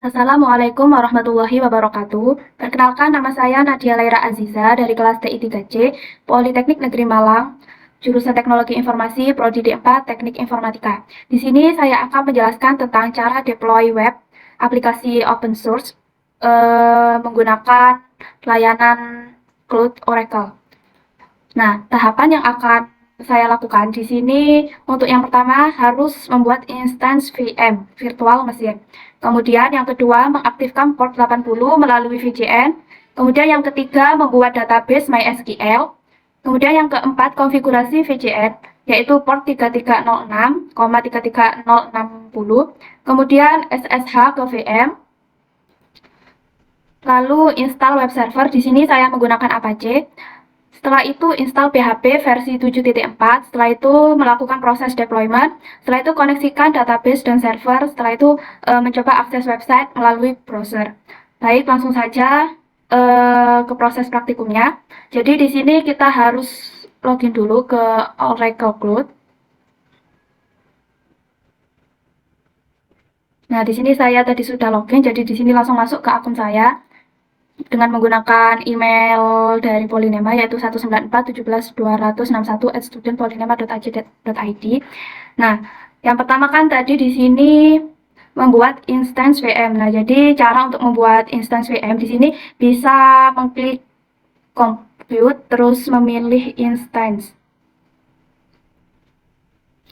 Assalamualaikum warahmatullahi wabarakatuh. Perkenalkan, nama saya Nadia Laira Aziza dari kelas TI 3C, Politeknik Negeri Malang, jurusan Teknologi Informasi, Prodi D4, Teknik Informatika. Di sini saya akan menjelaskan tentang cara deploy web aplikasi open source menggunakan layanan Cloud Oracle. Nah, tahapan yang akan saya lakukan di sini untuk yang pertama harus membuat instance VM, virtual mesin. Kemudian yang kedua mengaktifkan port 80 melalui VPN. Kemudian yang ketiga membuat database MySQL. Kemudian yang keempat konfigurasi VPN yaitu port 3306, 33060. Kemudian SSH ke VM. Lalu install web server. Di sini saya menggunakan Apache. Setelah itu install PHP versi 7.4, setelah itu melakukan proses deployment, setelah itu koneksikan database dan server, setelah itu mencoba akses website melalui browser. Baik, langsung saja ke proses praktikumnya. Jadi di sini kita harus login dulu ke Oracle Cloud. Nah, di sini saya tadi sudah login, jadi di sini langsung masuk ke akun saya dengan menggunakan email dari Polynema yaitu 194.17.261@studentpolinema.ac.id. Nah, yang pertama kan tadi di sini membuat instance VM. Nah, jadi cara untuk membuat instance VM di sini bisa mengklik compute terus memilih instance.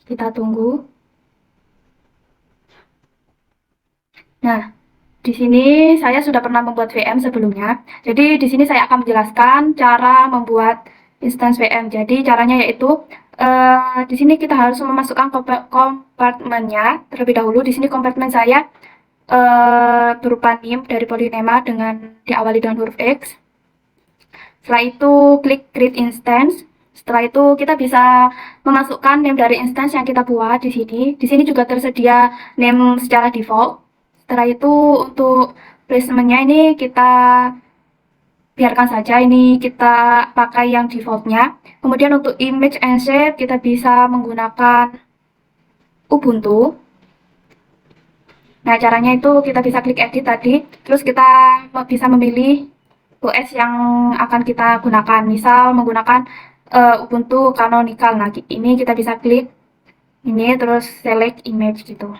Kita tunggu. Nah, di sini saya sudah pernah membuat VM sebelumnya. Jadi di sini saya akan menjelaskan cara membuat instance VM. Jadi caranya yaitu di sini kita harus memasukkan kompartemennya terlebih dahulu. Di sini kompartemen saya berupa name dari Polynema dengan diawali dengan huruf X. Setelah itu klik create instance. Setelah itu kita bisa memasukkan name dari instance yang kita buat di sini. Di sini juga tersedia name secara default. Setelah itu untuk placementnya ini kita biarkan saja, ini kita pakai yang defaultnya. Kemudian untuk image and shape kita bisa menggunakan Ubuntu. Nah, caranya itu kita bisa klik edit tadi, terus kita bisa memilih OS yang akan kita gunakan. Misal menggunakan Ubuntu Canonical. Nah, ini kita bisa klik ini terus select image gitu.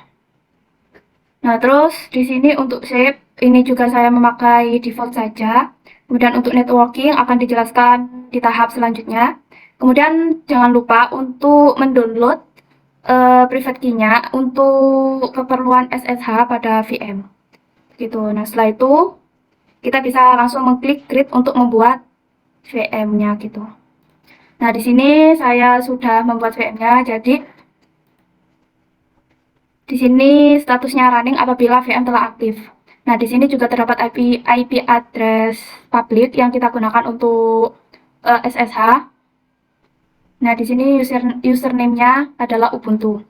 Nah, terus di sini untuk shape ini juga saya memakai default saja. Kemudian untuk networking akan dijelaskan di tahap selanjutnya. Kemudian jangan lupa untuk mendownload private key-nya untuk keperluan SSH pada VM. Gitu. Nah, setelah itu kita bisa langsung mengklik create untuk membuat VM-nya gitu. Nah, di sini saya sudah membuat VM-nya, jadi di sini statusnya running apabila VM telah aktif. Nah, di sini juga terdapat IP address public yang kita gunakan untuk SSH. Nah, di sini username-nya adalah Ubuntu.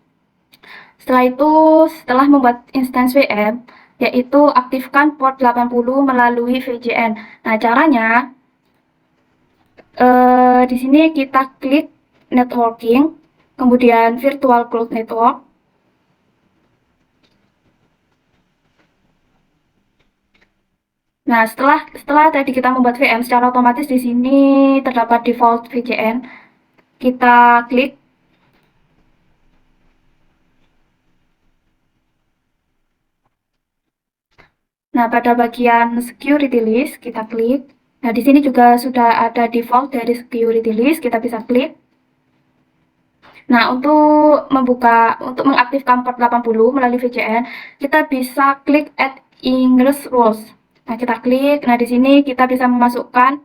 Setelah itu, setelah membuat instance VM, yaitu aktifkan port 80 melalui VPN. Nah, caranya di sini kita klik networking, kemudian virtual cloud network. Nah, setelah tadi kita membuat VM secara otomatis di sini terdapat default VPN. Kita klik. Nah, pada bagian security list kita klik. Nah, di sini juga sudah ada default dari security list, kita bisa klik. Nah, untuk mengaktifkan port 80 melalui VPN, kita bisa klik add ingress rules. Nah, kita klik. Nah, di sini kita bisa memasukkan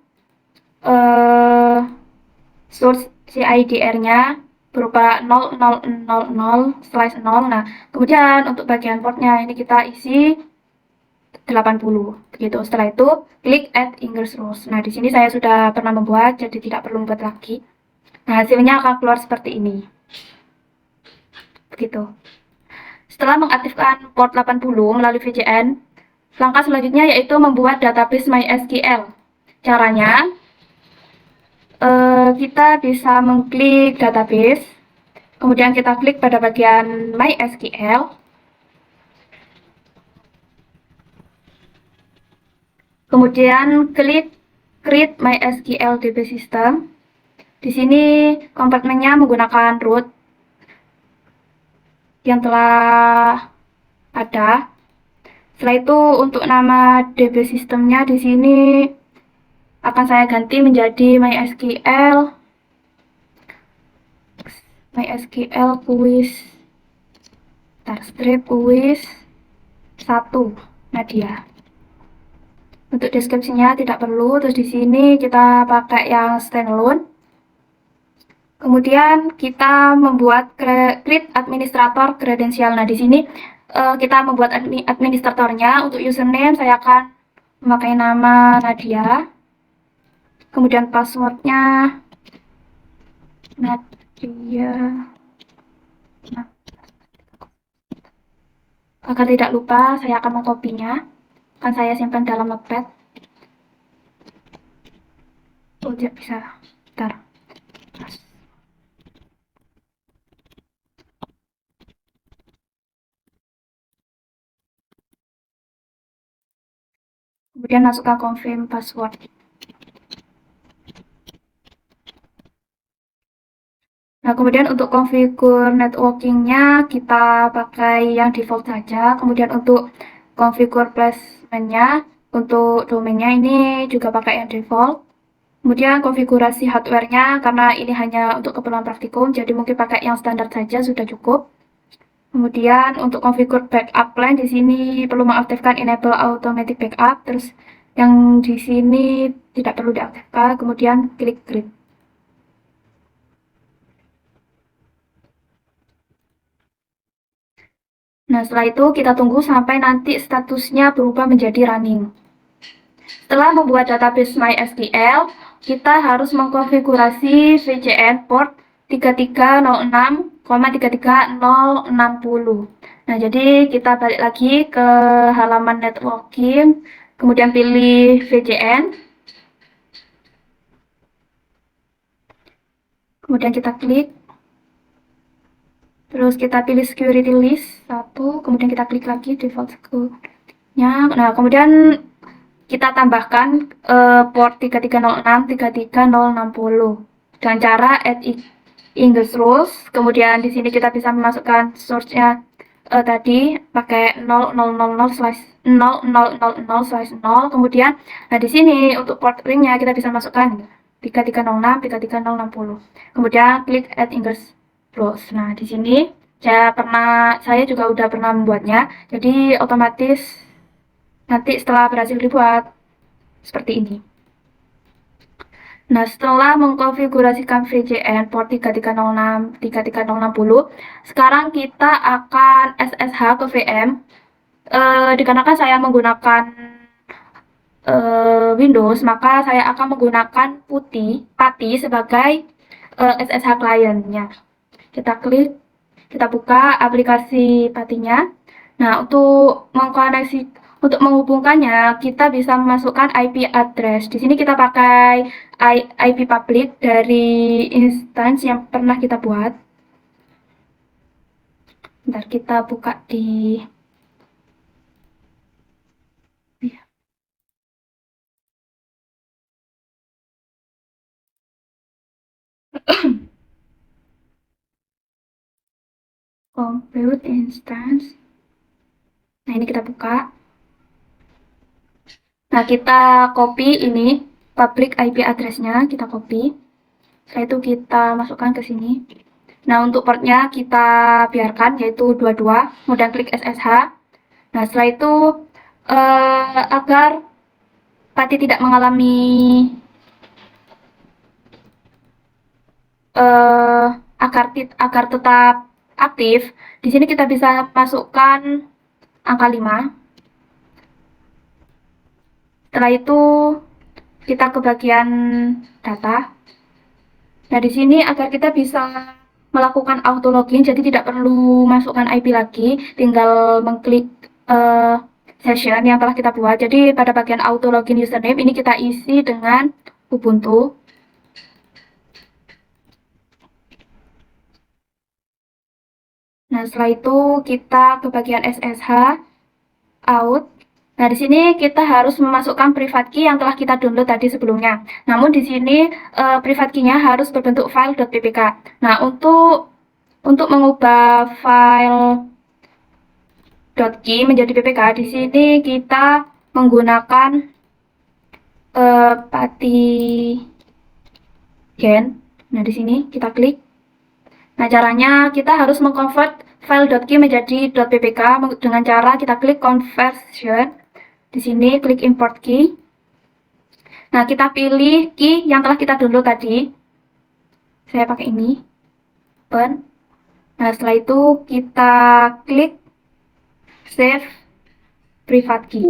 source CIDR-nya berupa 0000/0. Nah, kemudian untuk bagian portnya ini kita isi 80 begitu. Setelah itu klik add ingress rules. Nah, di sini saya sudah pernah membuat, jadi tidak perlu membuat lagi. Nah, hasilnya akan keluar seperti ini. Begitu. Setelah mengaktifkan port 80 melalui VPN, langkah selanjutnya yaitu membuat database MySQL. Caranya, kita bisa mengklik database, kemudian kita klik pada bagian MySQL. Kemudian klik Create MySQL DB System. Di sini kompartemennya menggunakan root yang telah ada. Setelah itu untuk nama DB sistemnya di sini akan saya ganti menjadi MySQL quiz strip quiz 1 Nadia. Untuk deskripsinya tidak perlu, terus di sini kita pakai yang standalone. Kemudian kita membuat create administrator kredensial. Nah, di sini kita membuat administratornya. Untuk username saya akan memakai nama Nadia. Kemudian passwordnya Nadia. Agar tidak lupa, saya akan mengkopinya. Akan saya simpan dalam notepad. Oh, tidak bisa. Bentar. Kemudian masukkan confirm password. Nah, kemudian untuk konfigur networkingnya kita pakai yang default saja. Kemudian untuk konfigur placementnya, untuk domainnya ini juga pakai yang default. Kemudian konfigurasi hardware-nya, karena ini hanya untuk keperluan praktikum, jadi mungkin pakai yang standar saja sudah cukup. Kemudian untuk konfigur backup plan di sini perlu mengaktifkan enable automatic backup, terus yang di sini tidak perlu diaktifkan. Kemudian klik create. Nah, setelah itu kita tunggu sampai nanti statusnya berubah menjadi running. Setelah membuat database MySQL, kita harus mengkonfigurasi VCN port 3306,33060. Nah, jadi kita balik lagi ke halaman networking, kemudian pilih VCN. Kemudian kita klik. Terus kita pilih security list 1, kemudian kita klik lagi default security-nya. Nah, kemudian kita tambahkan port 3306, 33060 dengan cara add English rules. Kemudian di sini kita bisa memasukkan source-nya tadi pakai 0000/0. Kemudian nah di sini untuk port ring-nya kita bisa masukkan 3306, 33060. Kemudian klik add English rules. Nah, di sini saya juga udah pernah membuatnya. Jadi otomatis nanti setelah berhasil dibuat seperti ini. Nah, setelah mengkonfigurasikan VCN port 3306, 33060, sekarang kita akan SSH ke VM. Dikarenakan saya menggunakan Windows, maka saya akan menggunakan PuTTY sebagai SSH kliennya. Kita klik, kita buka aplikasi PuTTY-nya. Nah, untuk menghubungkannya, kita bisa memasukkan IP address. Di sini kita pakai IP public dari instance yang pernah kita buat. Bentar, kita buka di compute instance. Nah, ini kita buka. Nah, kita copy ini public IP address-nya, kita copy. Setelah itu kita masukkan ke sini. Nah, untuk portnya kita biarkan yaitu 22, kemudian klik SSH. Nah, setelah itu agar Pati tidak mengalami agar tetap aktif, di sini kita bisa masukkan angka 5. Setelah itu kita ke bagian data. Nah, di sini agar kita bisa melakukan auto login, jadi tidak perlu masukkan IP lagi, tinggal mengklik session yang telah kita buat. Jadi pada bagian auto login username ini kita isi dengan Ubuntu. Nah, setelah itu kita ke bagian SSH out. Nah, di sini kita harus memasukkan private key yang telah kita download tadi sebelumnya. Namun di sini private key-nya harus berbentuk file .ppk. Nah, untuk mengubah file .key menjadi ppk, di sini kita menggunakan Patigen. Nah, di sini kita klik. Nah, caranya kita harus mengconvert file .key menjadi .ppk dengan cara kita klik conversion. Di sini klik import key. Nah, kita pilih key yang telah kita download tadi. Saya pakai ini. Open. Nah, setelah itu kita klik save private key.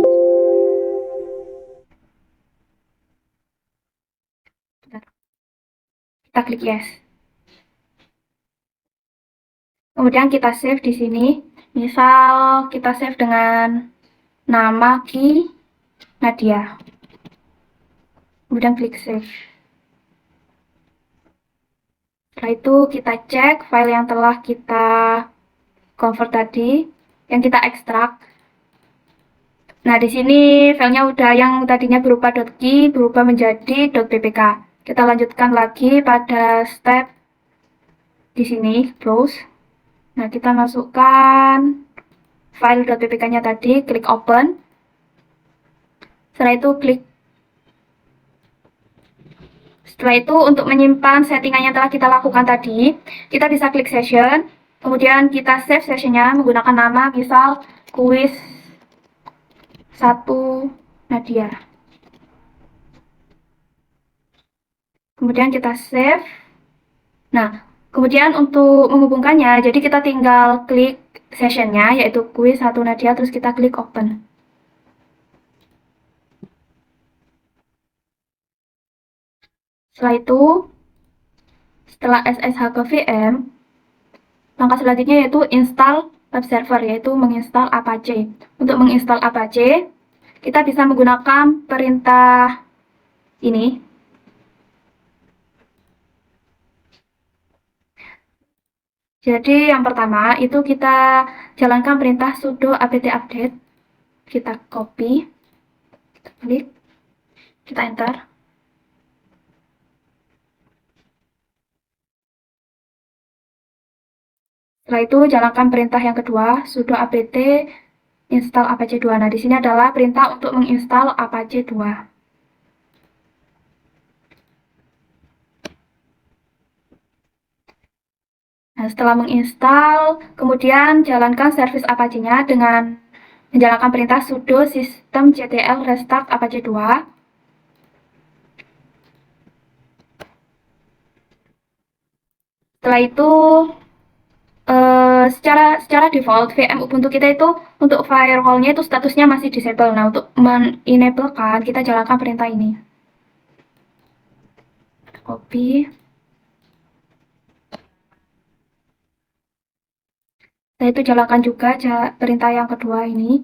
Kita klik yes. Kemudian kita save di sini. Misal kita save dengan nama key Nadia. Kemudian klik save. Setelah itu kita cek file yang telah kita convert tadi, yang kita ekstrak. Nah, di sini filenya udah yang tadinya berupa .key berubah menjadi .ppk. Kita lanjutkan lagi pada step di sini, browse. Nah, kita masukkan file .ppk-nya tadi, klik open. Setelah itu klik. Setelah itu untuk menyimpan settingan yang telah kita lakukan tadi, kita bisa klik session, kemudian kita save sessionnya menggunakan nama misal kuis 1 Nadia. Kemudian kita save. Nah, kemudian untuk menghubungkannya, jadi kita tinggal klik sessionnya yaitu kuis 1 Nadia, terus kita klik open. Setelah itu, setelah SSH ke VM, langkah selanjutnya yaitu install web server, yaitu menginstal Apache. Untuk menginstal Apache, kita bisa menggunakan perintah ini. Jadi yang pertama itu kita jalankan perintah sudo apt update. Kita copy, kita klik, kita enter. Setelah itu jalankan perintah yang kedua, sudo apt install Apache 2. Nah, di sini adalah perintah untuk menginstal Apache 2. Nah, setelah menginstal, kemudian jalankan service Apache-nya dengan menjalankan perintah sudo systemctl restart Apache 2. Setelah itu secara default VM Ubuntu kita itu untuk firewall-nya itu statusnya masih disable. Nah, untuk men-enablekan kita jalankan perintah ini. Copy. Setelah itu jalankan juga perintah yang kedua ini.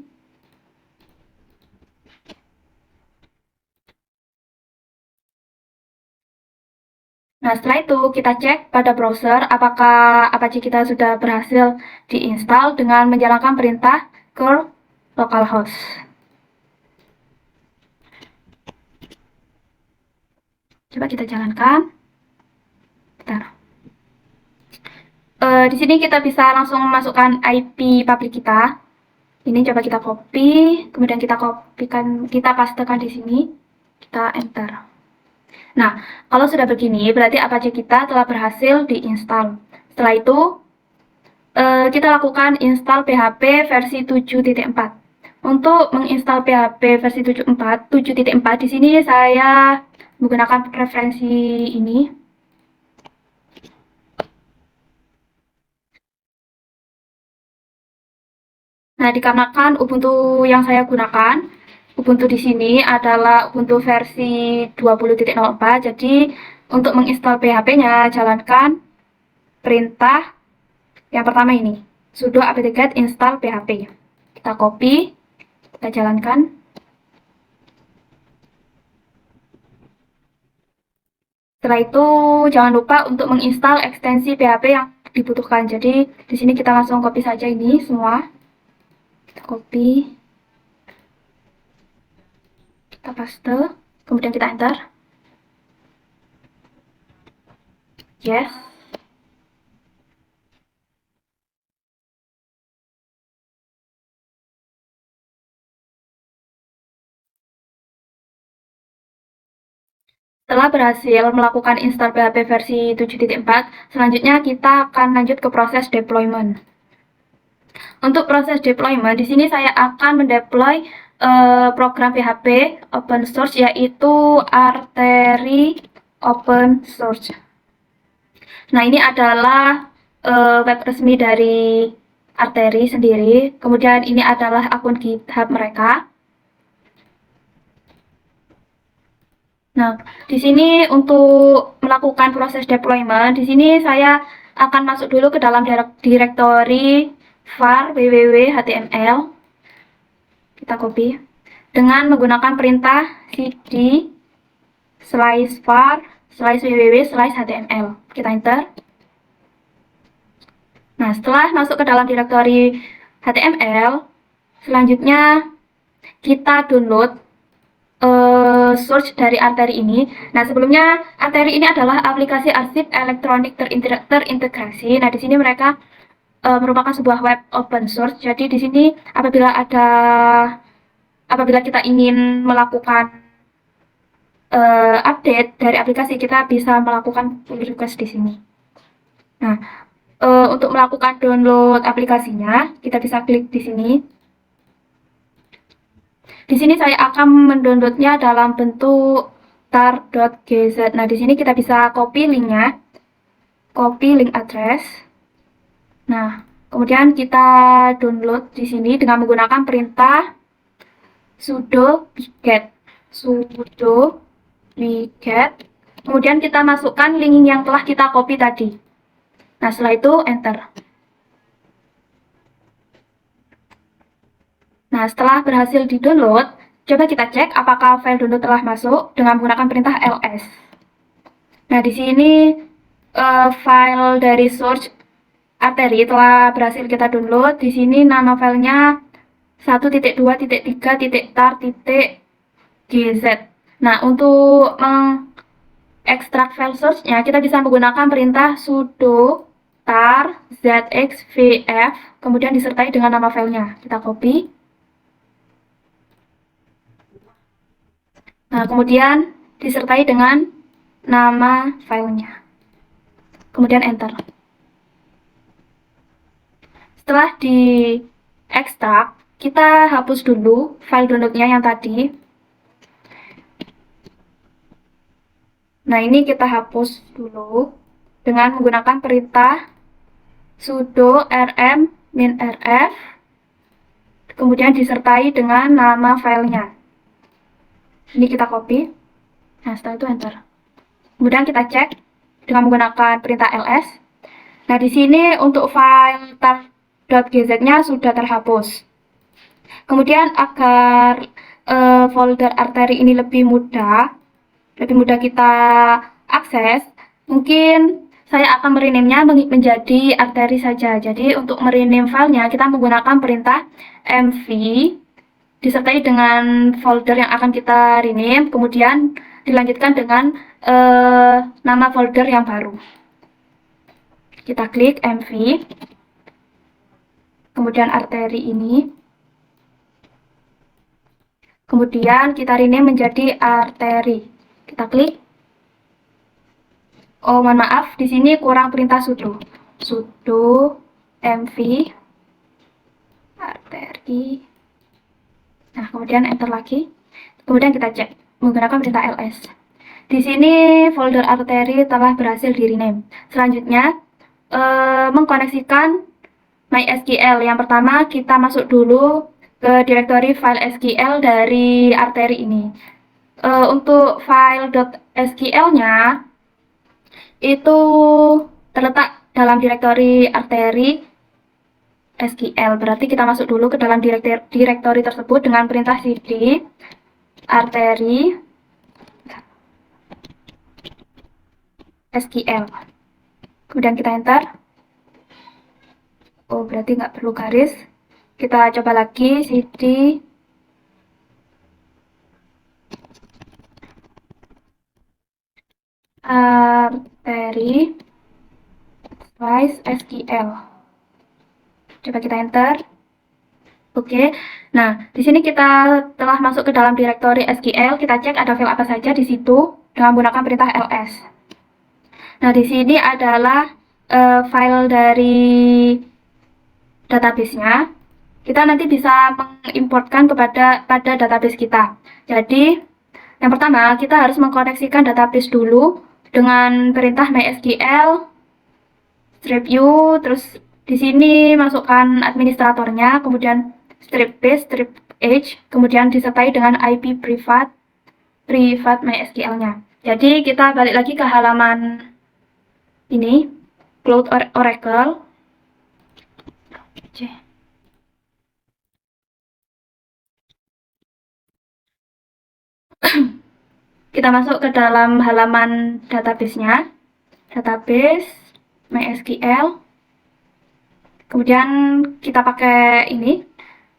Nah, setelah itu kita cek pada browser apakah Apache kita sudah berhasil diinstal dengan menjalankan perintah curl localhost. Coba kita jalankan. Bentar. Di sini kita bisa langsung masukkan IP public kita. Ini coba kita copy, kemudian kita kopikan, kita pastekan di sini. Kita enter. Nah, kalau sudah begini, berarti Apache kita telah berhasil diinstal. Setelah itu, kita lakukan install PHP versi 7.4. Untuk menginstal PHP versi 7.4, di sini saya menggunakan referensi ini. Nah, dikarenakan Ubuntu yang saya gunakan, Ubuntu di sini adalah Ubuntu versi 20.04, jadi untuk menginstal PHP-nya jalankan perintah yang pertama ini, sudo apt-get install PHP. Kita copy, kita jalankan. Setelah itu jangan lupa untuk menginstal ekstensi PHP yang dibutuhkan. Jadi di sini kita langsung copy saja ini semua. Kita copy. kita paste, kemudian kita enter. Yes. Setelah berhasil melakukan install PHP versi 7.4, selanjutnya kita akan lanjut ke proses deployment. Untuk proses deployment, di sini saya akan mendeploy program PHP open source, yaitu Artery Open Source. Nah, ini adalah web resmi dari Artery sendiri. Kemudian ini adalah akun GitHub mereka. Nah, di sini untuk melakukan proses deployment, di sini saya akan masuk dulu ke dalam direktori var www.html. Kita copy dengan menggunakan perintah cd /var/www/html. Kita enter. Nah, setelah masuk ke dalam direktori HTML, selanjutnya kita download source dari Artery ini. Nah, sebelumnya Artery ini adalah aplikasi arsip elektronik terintegrasi. Nah, di sini mereka merupakan sebuah web open source. Jadi di sini apabila kita ingin melakukan update dari aplikasi, kita bisa melakukan pull request di sini. Nah, untuk melakukan download aplikasinya, kita bisa klik di sini. Di sini saya akan mendownloadnya dalam bentuk tar.gz. Nah, di sini kita bisa copy linknya, copy link address. Nah, kemudian kita download di sini dengan menggunakan perintah sudo wget. Kemudian kita masukkan link yang telah kita copy tadi. Nah, setelah itu enter. Nah, setelah berhasil di-download, coba kita cek apakah file download telah masuk dengan menggunakan perintah ls. Nah, di sini file dari source Artery telah berhasil kita download. Di sini nama filenya 1.2.tar.gz. Nah, untuk mengekstrak file source-nya, kita bisa menggunakan perintah sudo tar zxvf, kemudian disertai dengan nama filenya. Kita copy. Nah, kemudian disertai dengan nama filenya. Kemudian enter. Setelah diekstrak, kita hapus dulu file downloadnya yang tadi. Nah, ini kita hapus dulu dengan menggunakan perintah sudo rm-rf, kemudian disertai dengan nama filenya. Ini kita copy. Nah, setelah itu enter. Kemudian kita cek dengan menggunakan perintah ls. Nah, di sini untuk file tar.gz-nya sudah terhapus. Kemudian agar folder Artery ini lebih mudah kita akses, mungkin saya akan merename-nya menjadi Artery saja. Jadi untuk merename filenya, kita menggunakan perintah mv disertai dengan folder yang akan kita rename, kemudian dilanjutkan dengan nama folder yang baru. Kita klik mv, kemudian Artery ini, kemudian kita rename menjadi Artery. Kita klik. Oh, mohon maaf, di sini kurang perintah sudo mv Artery. Nah, kemudian enter lagi. Kemudian kita cek menggunakan perintah ls. Di sini folder Artery telah berhasil di-rename. Selanjutnya, mengkoneksikan MySQL. Yang pertama, kita masuk dulu ke direktori file SQL dari Artery ini. Untuk file .sql-nya itu terletak dalam direktori Artery SQL. Berarti kita masuk dulu ke dalam direktori tersebut dengan perintah cd Artery SQL. Kemudian kita enter. Oh, berarti nggak perlu garis. Kita coba lagi cd arteri SQL. Coba kita enter. Oke. Nah, di sini kita telah masuk ke dalam direktori SQL. Kita cek ada file apa saja di situ dengan menggunakan perintah ls. Nah, di sini adalah file dari database-nya. Kita nanti bisa mengimportkan pada database kita. Jadi, yang pertama kita harus mengkoneksikan database dulu dengan perintah mysql strip u, terus di sini masukkan administratornya, kemudian strip base, strip h, kemudian disertai dengan IP privat mysql-nya. Jadi kita balik lagi ke halaman ini, Cloud Oracle. Kita masuk ke dalam halaman database-nya, database mysql. Kemudian kita pakai ini,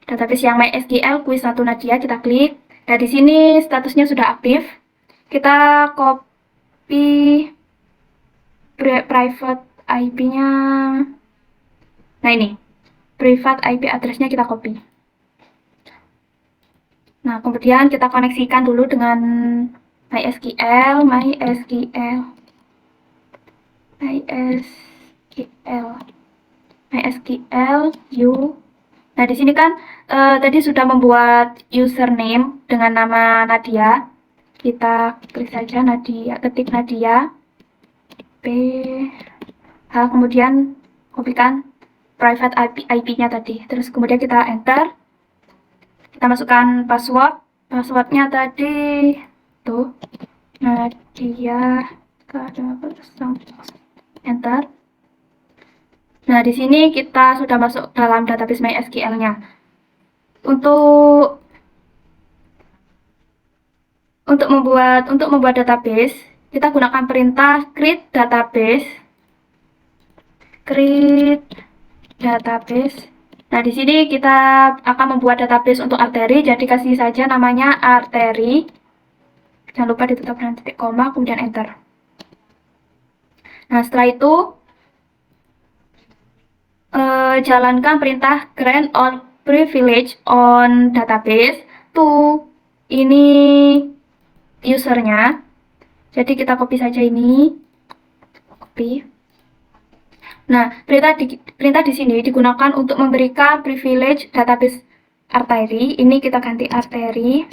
database yang mysql quiz1 Nadia, kita klik. Nah, di sini statusnya sudah aktif. Kita copy private IP-nya. Nah, ini private IP address-nya kita copy. Nah, kemudian kita koneksikan dulu dengan mysql u. Nah, di sini kan tadi sudah membuat username dengan nama Nadia. Kita klik saja Nadia, ketik Nadia kemudian kopikan private IP-nya tadi. Terus kemudian kita enter. Kita masukkan passwordnya tadi tuh Nadia, enter. Nah, di sini kita sudah masuk dalam database mysql-nya. Untuk membuat database, kita gunakan perintah create database. Nah, di sini kita akan membuat database untuk arteri, jadi kasih saja namanya arteri. Jangan lupa ditutup dengan titik koma, kemudian enter. Nah, setelah itu jalankan perintah grant all privilege on database to ini usernya. Jadi kita copy saja ini, copy. Nah, perintah di sini digunakan untuk memberikan privilege database arteri. Ini kita ganti arteri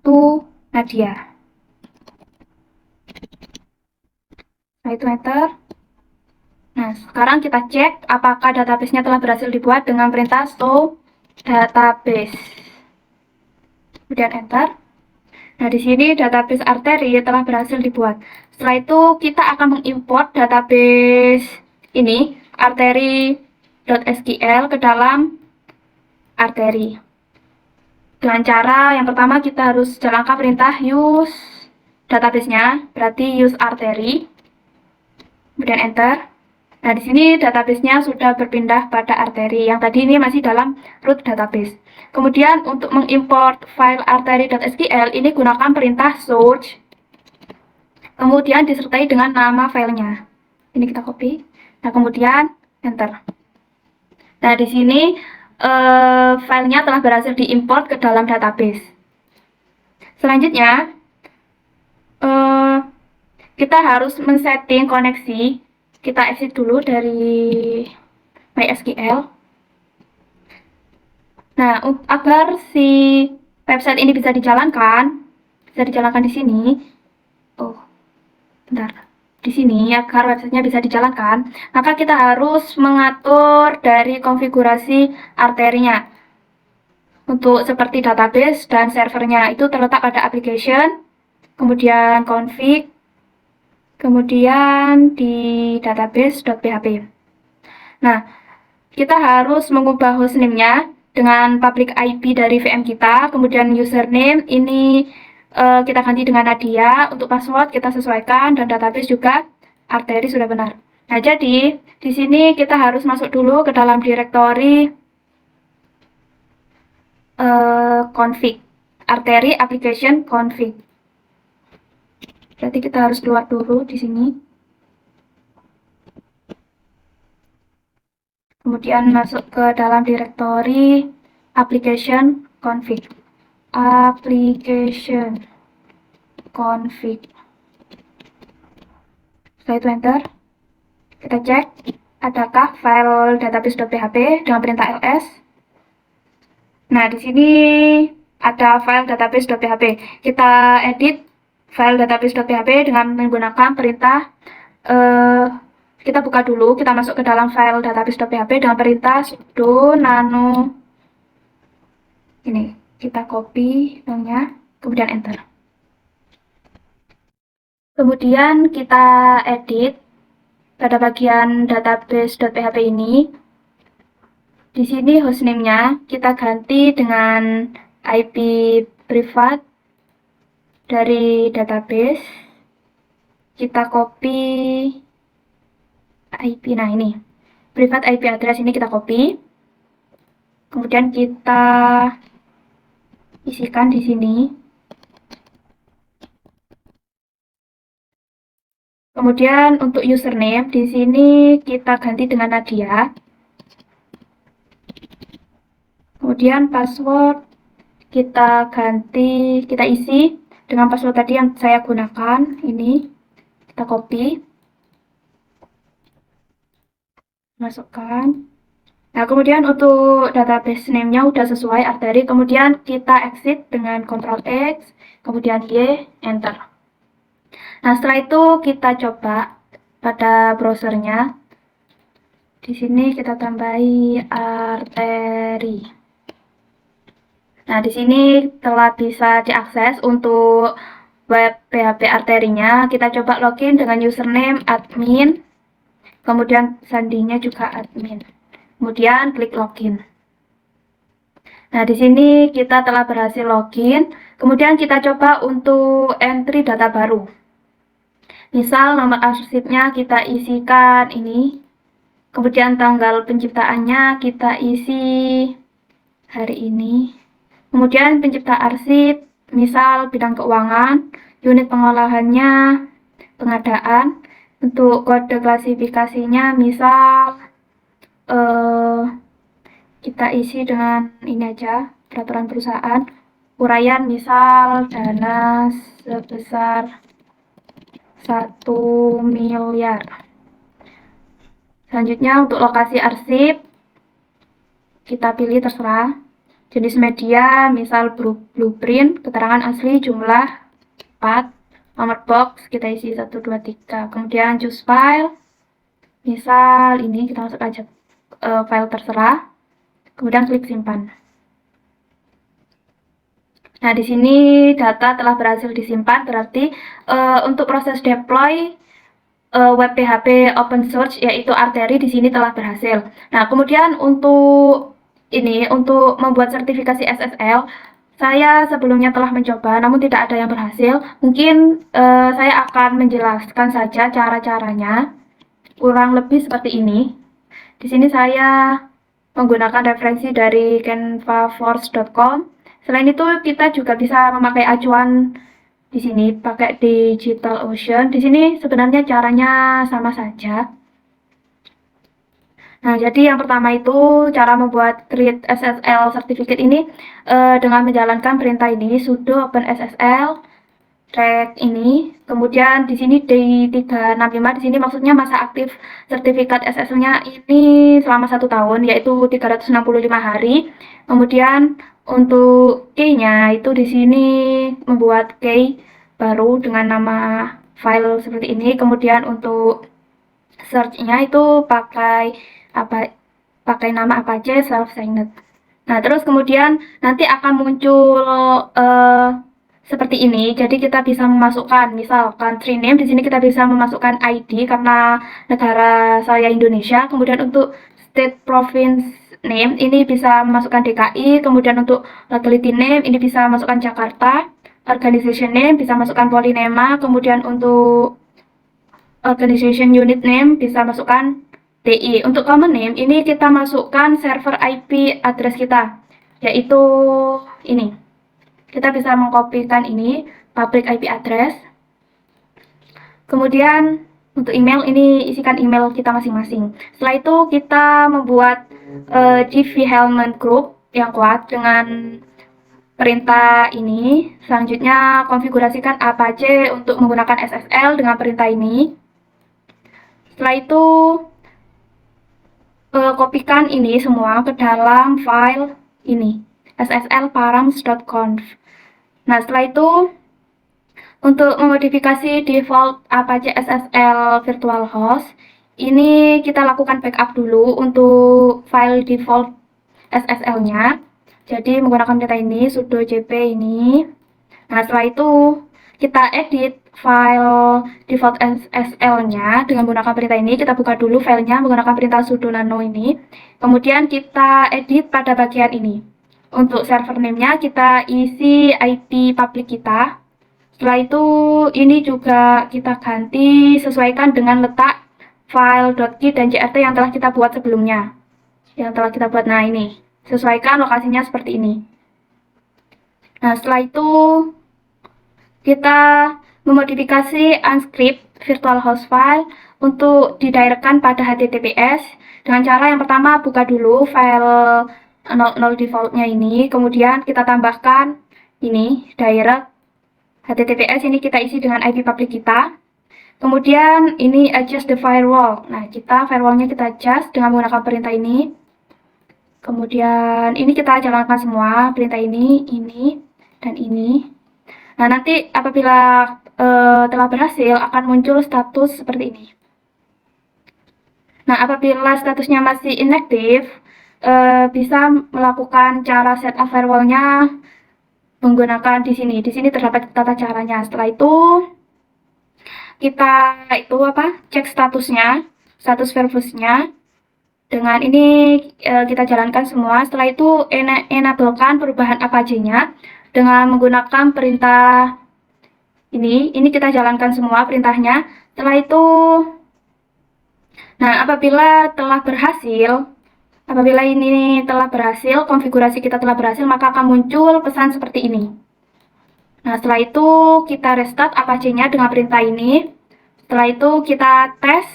to Nadia. Nah, itu enter. Nah, sekarang kita cek apakah database-nya telah berhasil dibuat dengan perintah show database. Kemudian enter. Nah, di sini database arteri telah berhasil dibuat. Setelah itu kita akan mengimport database ini, arteri.sql, ke dalam arteri. Dengan cara yang pertama kita harus jalankan perintah use database-nya, berarti use arteri. Kemudian enter. Nah, di sini database-nya sudah berpindah pada arteri. Yang tadi ini masih dalam root database. Kemudian untuk mengimport file arteri.sql ini gunakan perintah search. Kemudian disertai dengan nama filenya. Ini kita copy. Nah, kemudian enter. Nah, di sini filenya telah berhasil diimport ke dalam database. Selanjutnya, kita harus men-setting koneksi. Kita exit dulu dari mysql. Nah, agar si website ini bisa dijalankan di sini. Oh, bentar. Di sini agar websitenya bisa dijalankan, maka kita harus mengatur dari konfigurasi arterinya. Untuk seperti database dan servernya itu terletak pada application, kemudian config, kemudian di database.php. Nah, kita harus mengubah hostname-nya dengan public IP dari VM kita, kemudian username ini kita ganti dengan Nadia. Untuk password kita sesuaikan, dan database juga arteri sudah benar. Nah, jadi di sini kita harus masuk dulu ke dalam direktori config, arteri application config. Berarti kita harus keluar dulu di sini. Kemudian masuk ke dalam direktori application config. Application config. Setelah itu enter. Kita cek adakah file database.php dengan perintah ls. Nah, di sini ada file database.php. Kita edit file database.php dengan menggunakan perintah kita buka dulu, kita masuk ke dalam file database.php dengan perintah sudo nano. Ini kita copy filenya, kemudian enter. Kemudian kita edit pada bagian database.php ini. Di sini hostname-nya kita ganti dengan IP privat dari database. Kita copy IP, nah ini privat IP address ini kita copy. Kemudian kita isikan di sini. Kemudian untuk username di sini kita ganti dengan Nadia. Kemudian password kita ganti, kita isi dengan password tadi yang saya gunakan. Ini kita copy, masukkan. Nah, kemudian untuk database name-nya udah sesuai arteri, kemudian kita exit dengan Ctrl X, kemudian Y, enter. Nah, setelah itu kita coba pada browsernya. Di sini kita tambahi arteri. Nah, di sini telah bisa diakses untuk web PHP arterinya. Kita coba login dengan username admin, kemudian sandinya juga admin. Kemudian klik login. Nah, di sini kita telah berhasil login. Kemudian kita coba untuk entry data baru. Misal nomor arsipnya kita isikan ini. Kemudian tanggal penciptaannya kita isi hari ini. Kemudian pencipta arsip, misal bidang keuangan, unit pengolahannya, pengadaan. Untuk kode klasifikasinya misal kita isi dengan ini aja, peraturan perusahaan. Uraian misal dana sebesar 1 miliar. Selanjutnya untuk lokasi arsip kita pilih terserah. Jenis media misal blueprint, keterangan asli jumlah 4, nomor box kita isi 1, 2, 3. Kemudian choose file, misal ini kita masuk aja file terserah. Kemudian klik simpan. Nah, di sini data telah berhasil disimpan, berarti untuk proses deploy web PHP open source yaitu arteri di sini telah berhasil. Nah, kemudian untuk membuat sertifikasi SSL, saya sebelumnya telah mencoba namun tidak ada yang berhasil. Mungkin saya akan menjelaskan saja cara-caranya. Kurang lebih seperti ini. Di sini saya menggunakan referensi dari canvaforce.com. Selain itu kita juga bisa memakai acuan di sini pakai DigitalOcean. Di sini sebenarnya caranya sama saja. Nah, jadi yang pertama itu cara membuat create SSL certificate ini dengan menjalankan perintah ini sudo openSSL track ini. Kemudian di sini D365 di sini maksudnya masa aktif sertifikat SSL-nya ini selama 1 tahun yaitu 365 hari. Kemudian untuk key-nya itu di sini membuat key baru dengan nama file seperti ini. Kemudian untuk search-nya itu pakai nama apache self-signed. Nah, terus kemudian nanti akan muncul seperti ini. Jadi kita bisa memasukkan misal country name, di sini kita bisa memasukkan ID karena negara saya Indonesia. Kemudian untuk state province name ini bisa memasukkan DKI. Kemudian untuk locality name ini bisa masukkan Jakarta. Organization name bisa masukkan Polynema. Kemudian untuk organization unit name bisa masukkan DI. Untuk common name ini kita masukkan server IP address kita, yaitu ini. Kita bisa mengkopikan ini public IP address. Kemudian untuk email ini isikan email kita masing-masing. Setelah itu kita membuat GV Helmet Group yang kuat dengan perintah ini. Selanjutnya konfigurasikan Apache untuk menggunakan SSL dengan perintah ini. Setelah itu kopikan ini semua ke dalam file ini, sslparams.conf. Nah, setelah itu untuk memodifikasi default Apache SSL virtual host, ini kita lakukan backup dulu untuk file default SSL-nya. Jadi menggunakan perintah ini sudo cp ini. Nah, setelah itu kita edit file default SSL-nya dengan menggunakan perintah ini. Kita buka dulu filenya menggunakan perintah sudo nano ini. Kemudian kita edit pada bagian ini. Untuk server name-nya kita isi IP public kita. Setelah itu ini juga kita ganti sesuaikan dengan letak file .git dan .jrt yang telah kita buat sebelumnya. Nah, ini sesuaikan lokasinya seperti ini. Nah, setelah itu kita memodifikasi unscript virtual host file untuk didirectkan pada HTTPS dengan cara yang pertama buka dulu file 00 defaultnya ini, kemudian kita tambahkan ini direct HTTPS, ini kita isi dengan IP public kita. Kemudian ini adjust the firewall. Nah, firewallnya kita adjust dengan menggunakan perintah ini. Kemudian ini kita jalankan semua perintah ini, dan ini. Nah, nanti apabila telah berhasil akan muncul status seperti ini. Nah, apabila statusnya masih inaktif, bisa melakukan cara setup firewallnya menggunakan di sini. Di sini terdapat tata caranya. Setelah itu kita cek statusnya, status Verbusnya. Dengan ini kita jalankan semua. Setelah itu enablekan perubahan Apache-nya dengan menggunakan perintah ini. Ini kita jalankan semua perintahnya. Setelah itu, nah apabila ini telah berhasil, konfigurasi kita telah berhasil, maka akan muncul pesan seperti ini. Nah, setelah itu kita restart Apache-nya dengan perintah ini. Setelah itu kita tes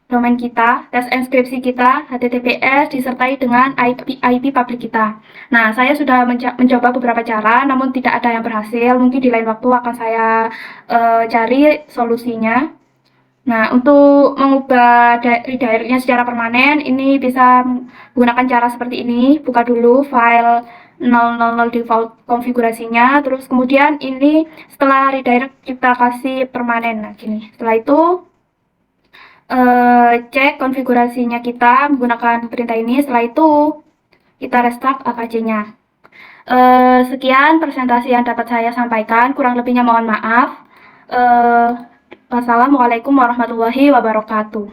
domain kita, tes inskripsi kita, HTTPS disertai dengan IP public kita. Nah, saya sudah mencoba beberapa cara, namun tidak ada yang berhasil. Mungkin di lain waktu akan saya cari solusinya. Nah, untuk mengubah redirectnya secara permanen, ini bisa menggunakan cara seperti ini. Buka dulu file 000 default konfigurasinya, terus kemudian ini setelah redirect kita kasih permanen. Nah, gini. Setelah itu cek konfigurasinya kita menggunakan perintah ini. Setelah itu kita restart Apache-nya. Sekian presentasi yang dapat saya sampaikan, kurang lebihnya mohon maaf. Wassalamualaikum warahmatullahi wabarakatuh.